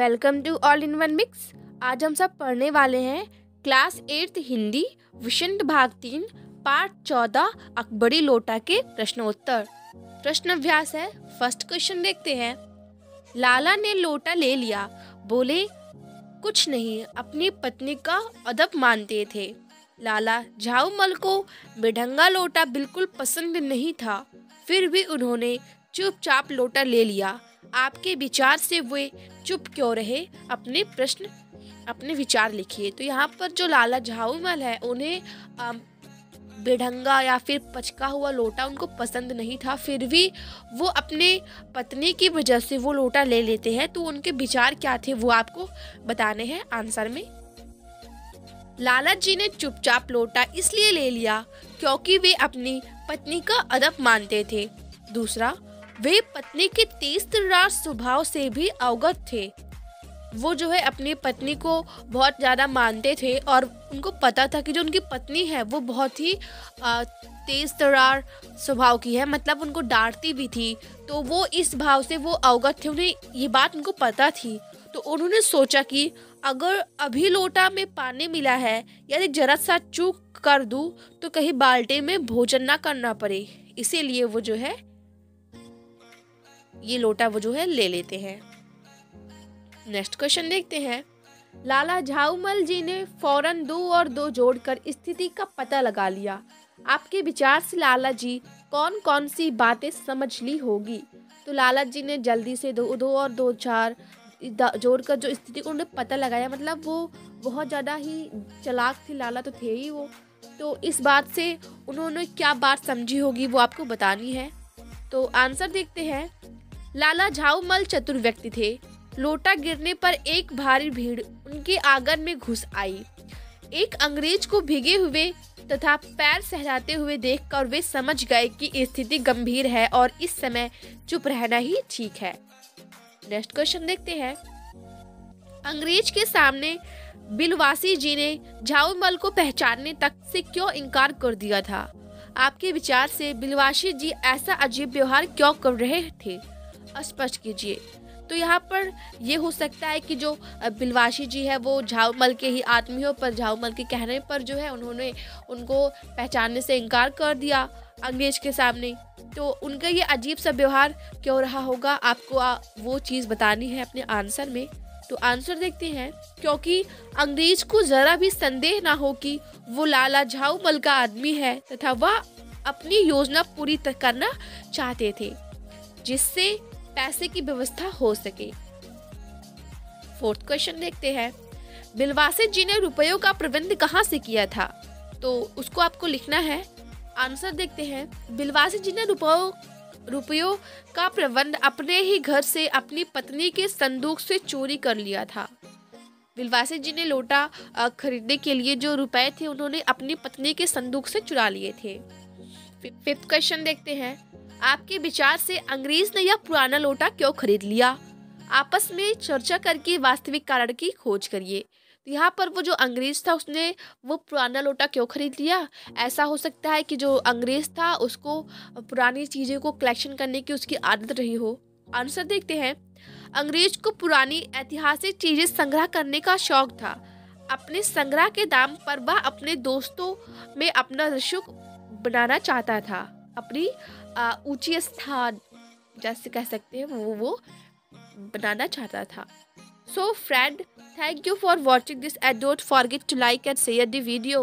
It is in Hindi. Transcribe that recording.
Welcome to all in one mix. आज हम सब पढ़ने वाले हैं क्लास 8 हिंदी विषय भाग 3 पाठ 14 अकबरी लोटा के प्रश्नोत्तर। प्रश्न अभ्यास है। फर्स्ट क्वेश्चन देखते हैं। लाला ने लोटा ले लिया, बोले कुछ नहीं, अपनी पत्नी का अदब मानते थे। लाला झाऊमल को बेढंगा लोटा बिल्कुल पसंद नहीं था, फिर भी उन्होंने चुपचाप लोटा ले लिया। आपके विचार से वे चुप क्यों रहे? अपने विचार लिखिए। तो यहाँ पर जो लाला झाऊमल है उन्हें बेढंगा या फिर पचका हुआ लोटा उनको पसंद नहीं था, फिर भी वो अपने पत्नी की वजह से वो लोटा ले लेते हैं। तो उनके विचार क्या थे वो आपको बताने हैं आंसर में। लाला जी ने चुपचाप लोटा इसलिए ले लिया क्योंकि वे अपनी पत्नी का अदब मानते थे। दूसरा, वे पत्नी के तेज तर्रार स्वभाव से भी अवगत थे। वो जो है अपनी पत्नी को बहुत ज़्यादा मानते थे और उनको पता था कि जो उनकी पत्नी है वो बहुत ही तेज तर्रार स्वभाव की है, मतलब उनको डांटती भी थी। तो वो इस भाव से वो अवगत थे, उन्हें ये बात उनको पता थी। तो उन्होंने सोचा कि अगर अभी लोटा में पानी मिला है, यदि जरा सा चूक कर दूं तो कहीं बाल्टी में भोजन ना करना पड़े, इसीलिए वो जो है ये लोटा वो जो है ले लेते हैं। नेक्स्ट क्वेश्चन देखते हैं। लाला झाऊमल जी ने फौरन 2 और 2 जोड़कर स्थिति का पता लगा लिया। आपके विचार से लाला जी कौन कौन सी बातें समझ ली होगी? तो लाला जी ने जल्दी से 2 और 2 4 जोड़कर जो स्थिति को उन्हें पता लगाया, मतलब वो बहुत ज़्यादा ही चालाक थे, लाला तो थे ही वो। तो इस बात से उन्होंने क्या बात समझी होगी वो आपको बतानी है। तो आंसर देखते हैं। लाला झाऊमल चतुर व्यक्ति थे। लोटा गिरने पर एक भारी भीड़ उनके आंगन में घुस आई। एक अंग्रेज को भीगे हुए तथा पैर सहलाते हुए देखकर वे समझ गए कि स्थिति गंभीर है और इस समय चुप रहना ही ठीक है। नेक्स्ट क्वेश्चन देखते हैं। अंग्रेज के सामने बिलवासी जी ने झाऊमल को पहचानने तक से क्यों इनकार कर दिया था? आपके विचार से बिलवासी जी ऐसा अजीब व्यवहार क्यों कर रहे थे? स्पष्ट कीजिए। तो यहाँ पर ये हो सकता है कि जो बिलवासी जी है वो झाऊमल के ही आदमी हो, पर झाऊमल के कहने पर जो है उन्होंने उनको पहचानने से इनकार कर दिया अंग्रेज के सामने। तो उनका ये अजीब सा व्यवहार क्यों रहा होगा, आपको वो चीज़ बतानी है अपने आंसर में। तो आंसर देखते हैं। क्योंकि अंग्रेज को ज़रा भी संदेह ना हो कि वो लाला झाऊमल का आदमी है तथा वह अपनी योजना पूरी करना चाहते थे जिससे पैसे की व्यवस्था हो सके। फोर्थ क्वेश्चन देखते हैं। बिलवासी जी ने रुपयों का प्रबंध कहाँ से किया था? तो उसको आपको लिखना है। आंसर देखते हैं। बिलवासी जी ने रुपयों का प्रबंध अपने ही घर से अपनी पत्नी के संदूक से चोरी कर लिया था। बिलवासी जी ने लोटा खरीदने के लिए जो रुपए थे उन्होंने अपनी पत्नी के संदूक से चुरा लिए थे। फिफ्थ क्वेश्चन देखते हैं। आपके विचार से अंग्रेज ने यह पुराना लोटा क्यों खरीद लिया? आपस में चर्चा करके वास्तविक कारण की खोज करिए। तो यहाँ पर वो जो अंग्रेज था उसने वो पुराना लोटा क्यों खरीद लिया? ऐसा हो सकता है कि जो अंग्रेज था उसको पुरानी चीज़ों को कलेक्शन करने की उसकी आदत रही हो। आंसर देखते हैं। अंग्रेज को पुरानी ऐतिहासिक चीज़ें संग्रह करने का शौक था। अपने संग्रह के दाम पर वह अपने दोस्तों में अपना रसूख बनाना चाहता था, अपनी ऊंची स्थान जैसे कह सकते हैं वो बनाना चाहता था। So friend, thank you for watching this and don't forget to like and share the video.